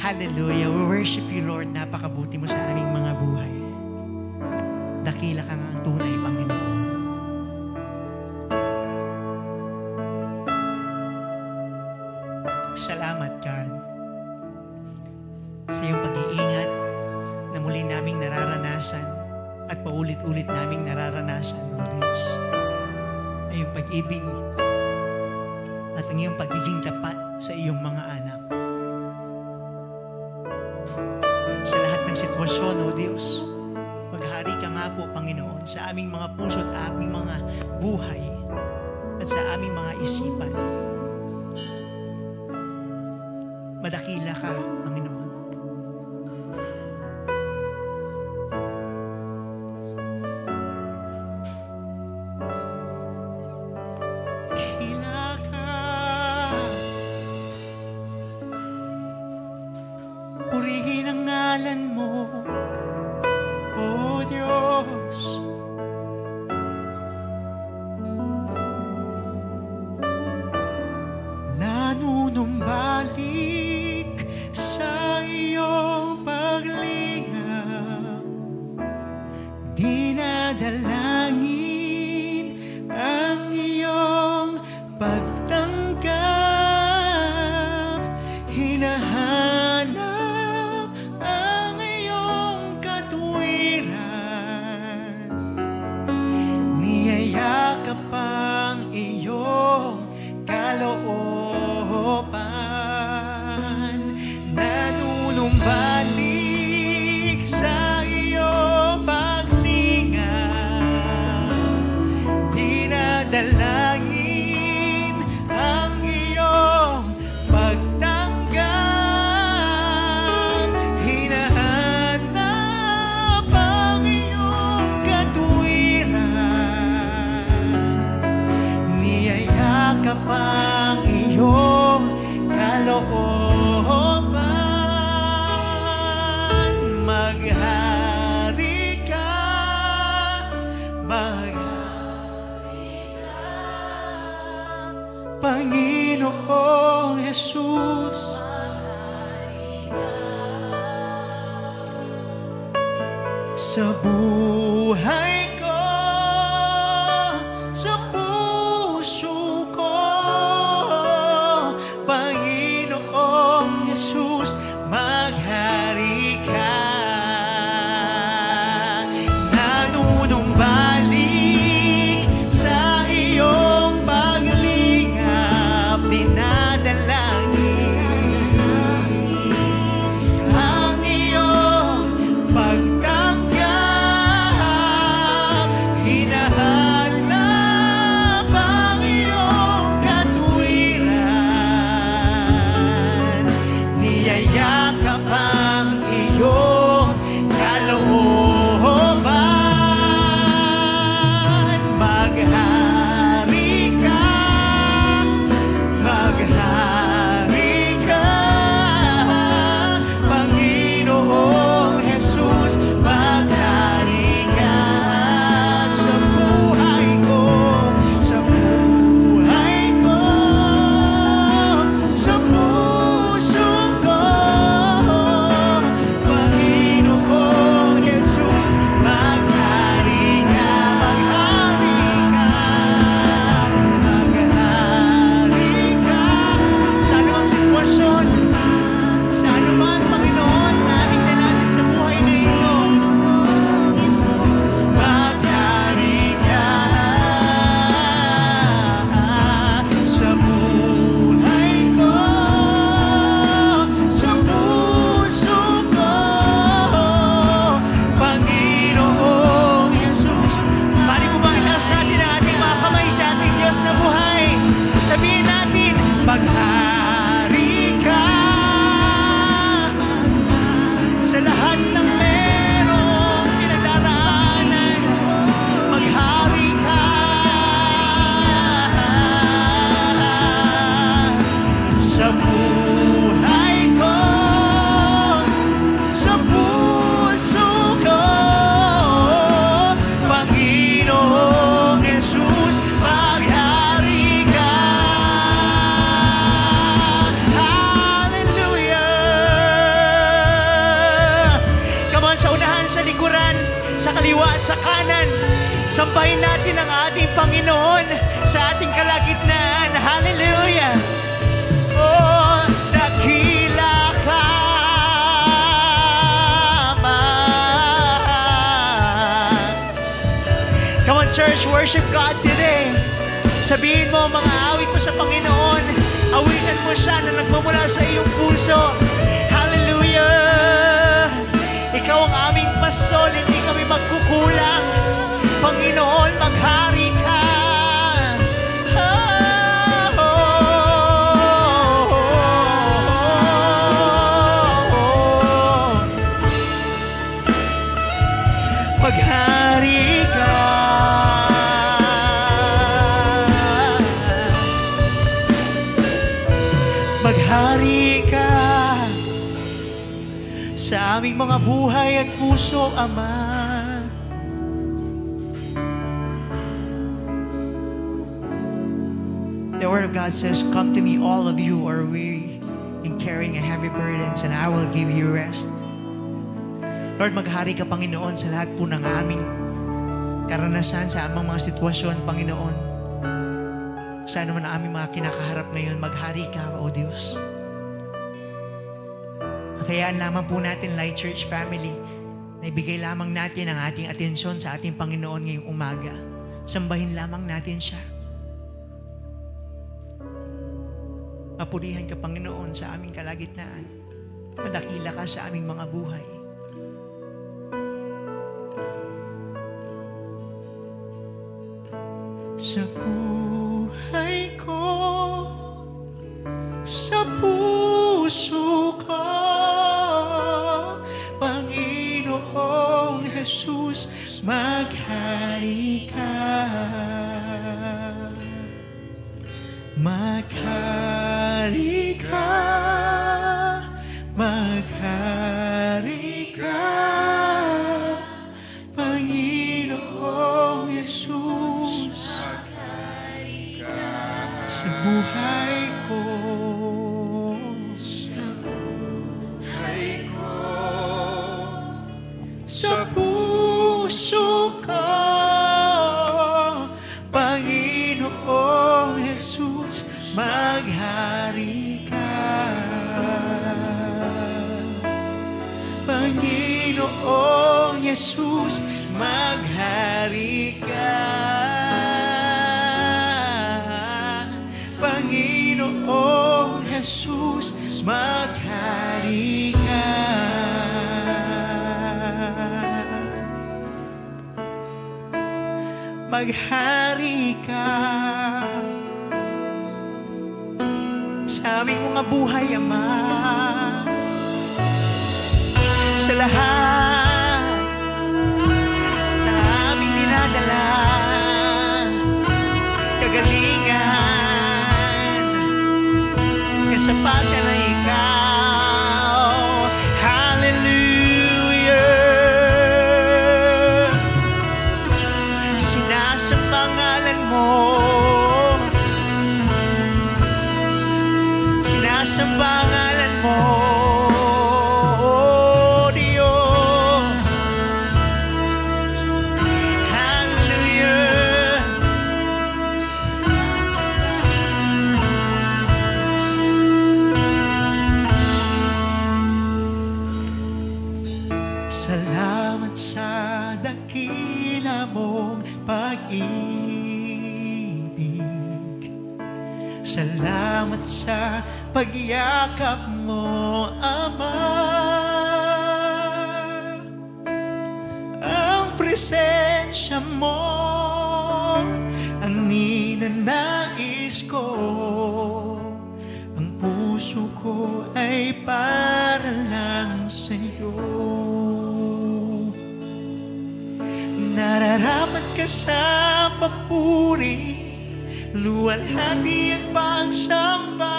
Hallelujah. We worship you, Lord. Napakabuti mo sa aming mga buhay. Dakila ka nga ang tunay, Panginoon. Salamat, God, sa iyong pag-iingat na muli naming nararanasan at paulit-ulit naming nararanasan, O Diyos. Ang iyong pag-ibig at ang iyong pagiging tapat sa iyong mga anak. Sa lahat ng sitwasyon, O Diyos, maghari ka nga po, Panginoon, sa aming mga puso at aming mga buhay at sa aming mga isipan. Madakila ka, Panginoon. Dakila ka. Purihin ang ngalan mo, O Diyos. Nanunumbalik sa iyong paglingap, dinadalangin ang iyong pagtanggap, hinahanap ang iyong katuwiran, niyayakap ang iyong kalooban, nanunumbalik sa iyong paglingap, dinadalangin ang iyong pagtanggap, hinahanap ang iyong katuwiran, niyayakap ang iyong kalooban. Maghari ka, Panginoong Jesus. Sa buhay ko, sa puso ko, Panginoong Jesus, maghari ka. Nanunumbalik sa iyong paglingap, dinadalangin ang iyong pagtanggap, sa kaliwa at sa kanan. Sambahin natin ang ating Panginoon sa ating kalagitnaan. Hallelujah! Oh, dakila ka man. Come on, church, worship God today. Sabihin mo mga awit mo sa Panginoon. Awitan mo siya na nagmumula sa iyong puso. Hallelujah! Ikaw ang aming pastol, hindi kami magkukulang. Panginoon, maghari ka. Maghari ka. Maghari ka sa aming mga buhay at puso, Ama. The Word of God says, "Come to me, all of you who are weary and carrying a heavy burdens, and I will give you rest." Lord, maghari ka, Panginoon, sa lahat po ng aming karanasan, sa aming mga sitwasyon, Panginoon. Sa ano man ang aming mga kinakaharap ngayon, maghari ka, O Diyos. At hayaan lamang po natin, Light Church family, na ibigay lamang natin ang ating atensyon sa ating Panginoon ngayong umaga. Sambahin lamang natin siya. Mapurihan ka, Panginoon, sa aming kalagitnaan. Madakila ka sa aming mga buhay. Sa buhay ko, sa puso ko, Panginoong Jesus, maghari ka. Maghari ka, maghari ka, Panginoong Jesus, maghari ka sa buhay ko, sa buhay ko, sa puso ko, Panginoong Jesus, maghari ka. Panginoong Jesus, maghari ka. Panginoong Jesus, maghari ka. Maghari ka sa aming mga buhay, Ama. Sa lahat na aming dinadala, kagalingan, kasapatan na ikaw. Hallelujah! Sinasamba ngalan mo, sinasamba ngalan mo, oh Diyos. Hallelujah! Salamat sa dakila mong pag-ibig. Salamat sa pagyakap mo, Ama. Ang presensya mo ang ninanais ko. Ang puso ko ay para lang sa'yo. Nararapat ka sa papuri, luwalhati at pagsamba.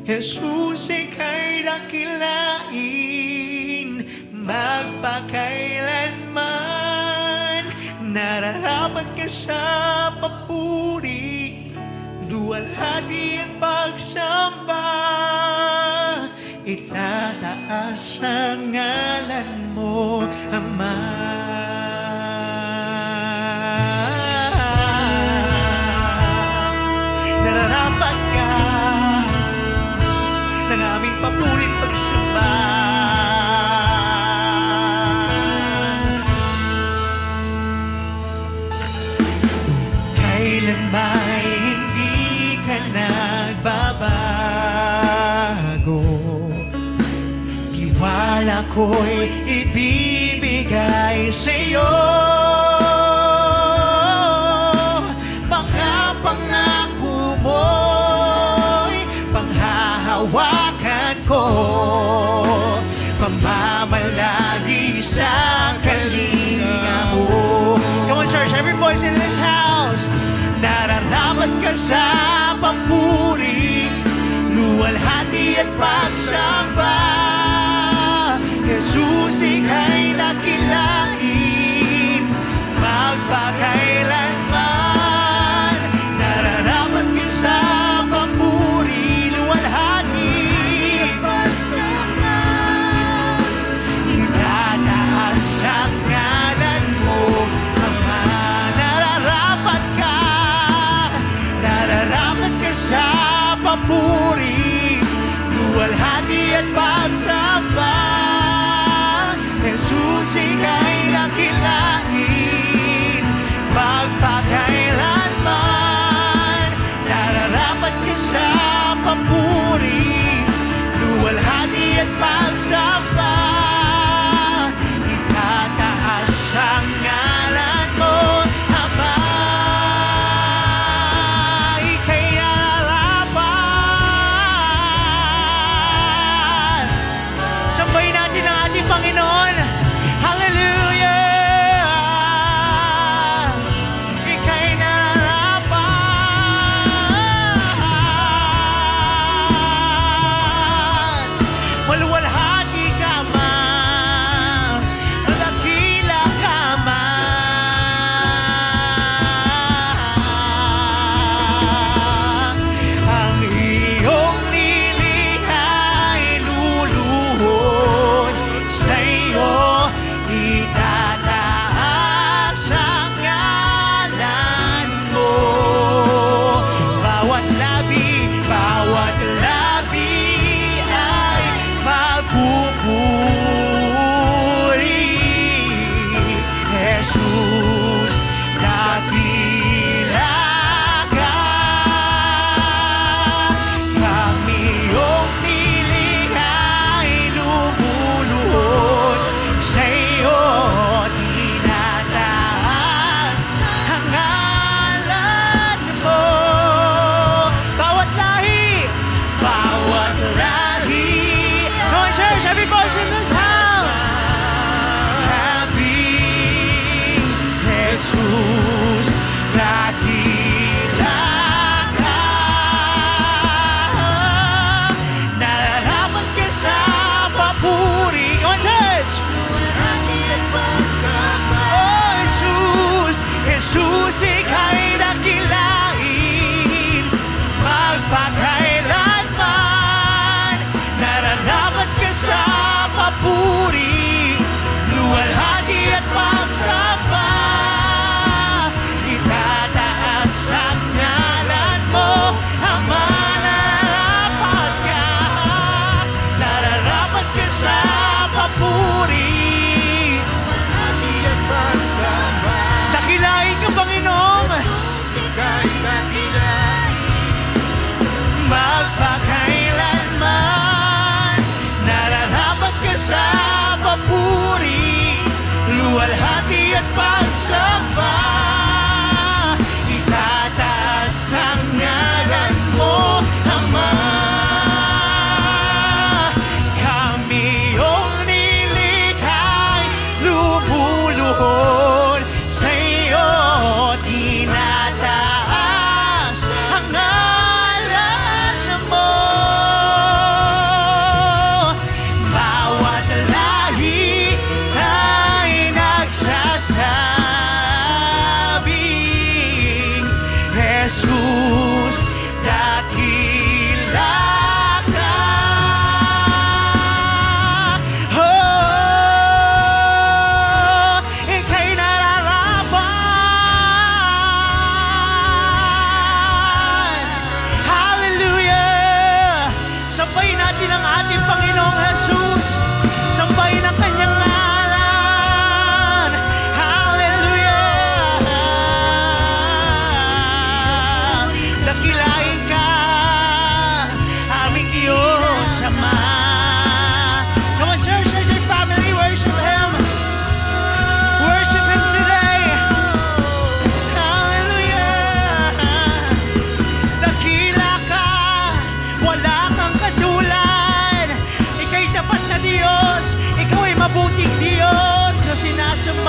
Jesus, ika'y dakilain magpakailanman. Nararapat ka sa papuri, luwalhati at pagsamba. Itataas ang ngalan mo, Ama. ako'y ibibigay sa'yo. Mga pangako mo'y panghahawakan ko, pamamalagi sa kalinga mo. Come on, church, every voice in this house. Nararapat ka sa papuri, luwalhati at pagsamba. Jesus, ika'y dakilain, magpakailanman. Nararapat ka sa papuri, luwalhati at pagsamba. Itataas ang ngalan mo, Ama. Nararapat ka sa papuri, luwalhati at pagsamba. Jesus, ika'y dakilain, magpakailanman. Nararapat ka sa papuri, luwalhati at pagsamba. Itataas ang ngalan mo, Ama. Panginoon, hallelujah, ika'y nararapat. Maluwalhati ka man, dakila ka man. Ang iyong nilikha'y luluhod sa'yo, itataas ang ngalan mo. Bawat labi ay magpupuri. Jesus, dakila ka. Kami iyong nilikha'y lumuluhod sa'yo, tinataas ang ngalan mo. Bawat lahi, come on, church, every voice in this house. Sabing, Jesus, dakila ka. Nararapat ka sa papuri. Come on, church. Oh, Jesus, ika'y dakilain, magpakailanman. Nararapat ka sa papuri, luwalhati at pagsamba. Itataas ang ngalan mo, Ama. Nararapat ka, nararapat ka sa papuri, luwalhati at pagsamba. Dakilain ka, Panginoon. Magpakailanman. Nararapat ka sa papuri, luwalhati at pagsamba. Itataas ang ngalan mo, Ama. Kami iyong nilikha'y lumuluhod sa'yo, tinataas ang ngalan mo. Bawat lahi ay nagsasabing, Jesus, dakila ka. Oh, ika'y nararapat. Hallelujah! Sambahin natin ang ating Panginoong Jesus. Sambahin ang kanyang ngalan. Hallelujah! Dakilain ka, aming Diyos Ama. Come on, church, as your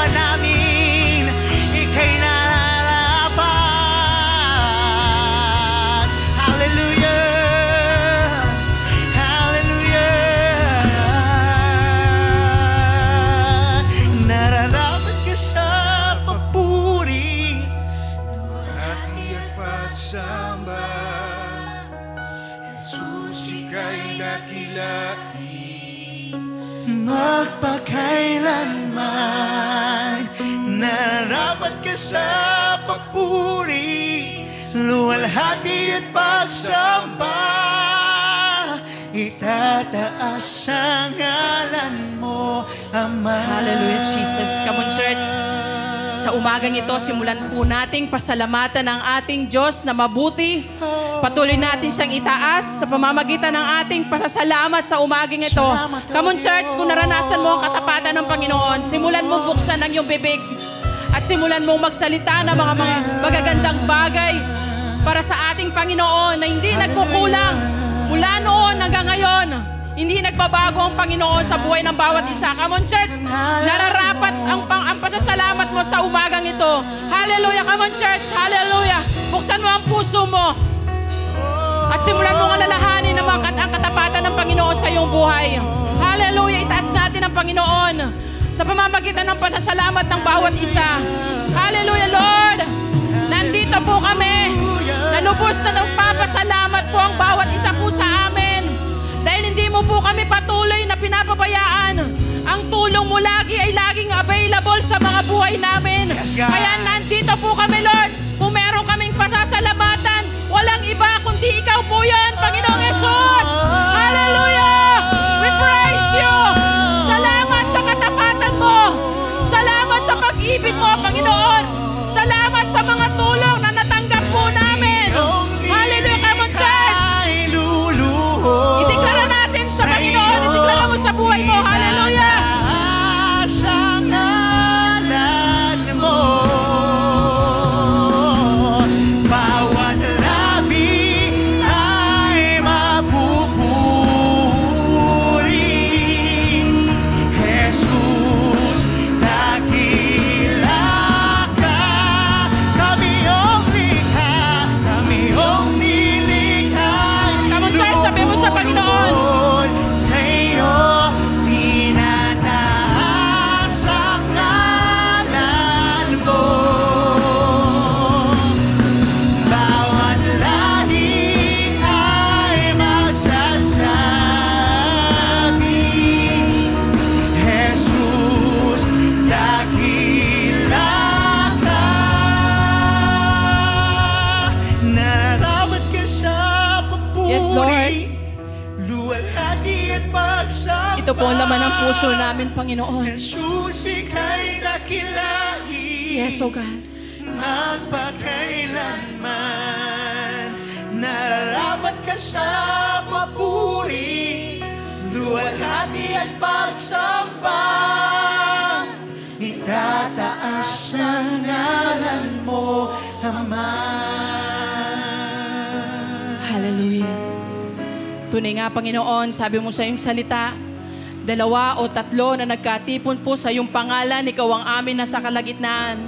katawan namin, ika'y nararapat. Hallelujah, hallelujah. Nararapat ka sa papuri, hati at pagsamba. Jesus, ika'y dakilain, magpakailanman. Nararapat ka sa papuri, luwalhati at pagsamba. Itataas ang ngalan mo, Ama. Hallelujah, Jesus. Come on, church. Sa umagang ito, simulan po nating pasalamatan ang ating Diyos na mabuti. Patuloy natin siyang itaas sa pamamagitan ng ating pasasalamat sa umagang ito. Come on, church, kung naranasan mo ang katapatan ng Panginoon, simulan mong buksan ang iyong bibig at simulan mong magsalita ng mga magagandang bagay para sa ating Panginoon na hindi nagkukulang mula noon hanggang ngayon. Hindi nagbabago ang Panginoon sa buhay ng bawat isa. Come on, church. Nararapat ang pasasalamat mo sa umagang ito. Hallelujah. Come on, church. Hallelujah. Buksan mo ang puso mo. At simulan mong alalahanin ang katapatan ng Panginoon sa iyong buhay. Hallelujah. Itaas natin ang Panginoon sa pamamagitan ng pasasalamat ng bawat isa. Hallelujah, Lord. Nandito po kami. Nanubos na nagpapasalamat po ang bawat isa po sa amin. Dahil hindi mo po kami patuloy na pinapabayaan. Ang tulong mo lagi ay laging available sa mga buhay namin. Kaya nandito po kami, Lord. Kung meron kaming pasasalamatan, walang iba kundi ikaw po yan, Panginoong Jesus. Hallelujah! We praise you! Salamat sa katapatan mo. Salamat sa pag-ibig mo, Panginoon. Salamat sa mga tulong na natanggap po namin. Hallelujah! Come on, church! Ideklara natin sa Panginoon. Ideklara mo sa buhay mo. Hallelujah! Sa ngalan mo, bawat labi ay mapupuri. Jesus, dakila ka. Kami iyong likha, kami iyong nilikha. Come on, church, sabi mo sa Panginoon. Sa iyo, pinataas ang ngalan mo. Bawat lahi ay magsasabi, Jesus, dakila ka. Nararapat ka sa papuri. Yes, Lord. Luwalhati at pagsamba. Ito po ang laman ng puso namin, Panginoon. Jesus, ika'y nakilain. Yes, O God. Magpakailanman. Nararapat ka sa papuri, luwalhati at pagsamba. Itataas ang ngalan mo, Ama. Hallelujah. Tunay nga, Panginoon, sabi mo sa iyong salita, 2 o 3 na nagkatipon po sa iyong pangalan, ikaw ang amin na sa kalagitnaan.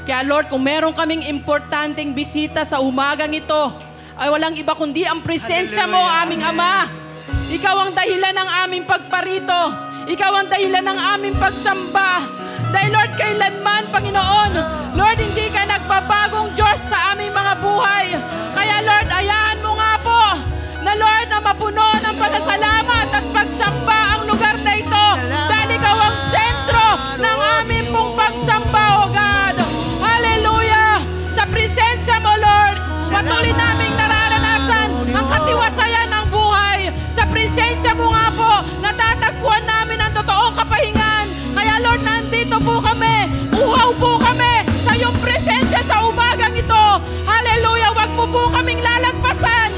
Kaya Lord, kung meron kaming importanteng bisita sa umagang ito, ay walang iba kundi ang presensya mo, aming Ama. Ikaw ang dahilan ng aming pagparito. Ikaw ang dahilan ng aming pagsamba. Dahil Lord, kailanman, Panginoon, Lord, hindi ka nagbabagong Diyos sa aming mga buhay. Kaya Lord, ayahan mo nga po na Lord, na mapuno ng pasasalamat at pagsamba ang lugar na ito. Dahil ikaw ang sentro ng aming pong pagsamba, O God. Hallelujah! Sa presensya mo, Lord, patuloy naming nararanasan ang katiwasayan ng buhay. Sa presensya mo nga po, natatagpuan namin ang totoong kapahingan. Kaya Lord, nandito po kami. Uhaw po kami sa iyong presensya sa umagang ito. Hallelujah! Huwag mo po kaming lalagpasan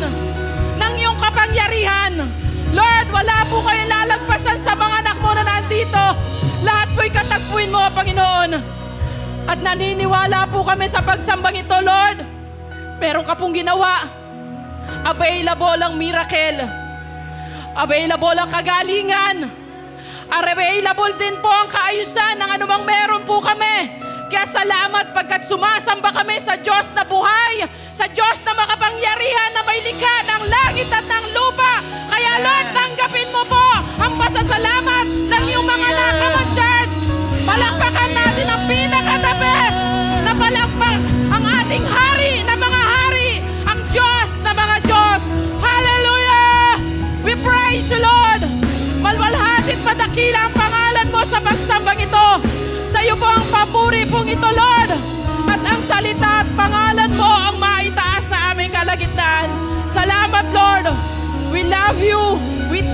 ng iyong kapangyarihan. Lord, wala po kayong lalagpasan sa mga anak mo na nandito. Lahat po'y katagpuin mo, Panginoon. At naniniwala po kami sa pagsambang ito, Lord. Meron ka pong ginawa. Available ang miracle. Available ang kagalingan. Available din po ang kaayusan ng anumang meron po kami. Kaya salamat pagkat sumasamba kami sa Diyos na buhay, sa Diyos na makapangyarihan na may likha ng langit at ng lupa. Kaya Lord, tanggapin mo po ang pasasalamat ng iyong mga nakaman, church. Palakpakan natin ang pinaka-the best na palakpak ang ating hari na mga hari, ang Diyos na mga Diyos. Hallelujah! We praise you, Lord. Malwalhatit padakila ang pangalan mo sa pagsambang ito. Sa iyo po ang papuri pong ito, Lord. At ang salita at pangalan mo ang maitaas sa aming kalagitnaan. Salamat, Lord. We love you. We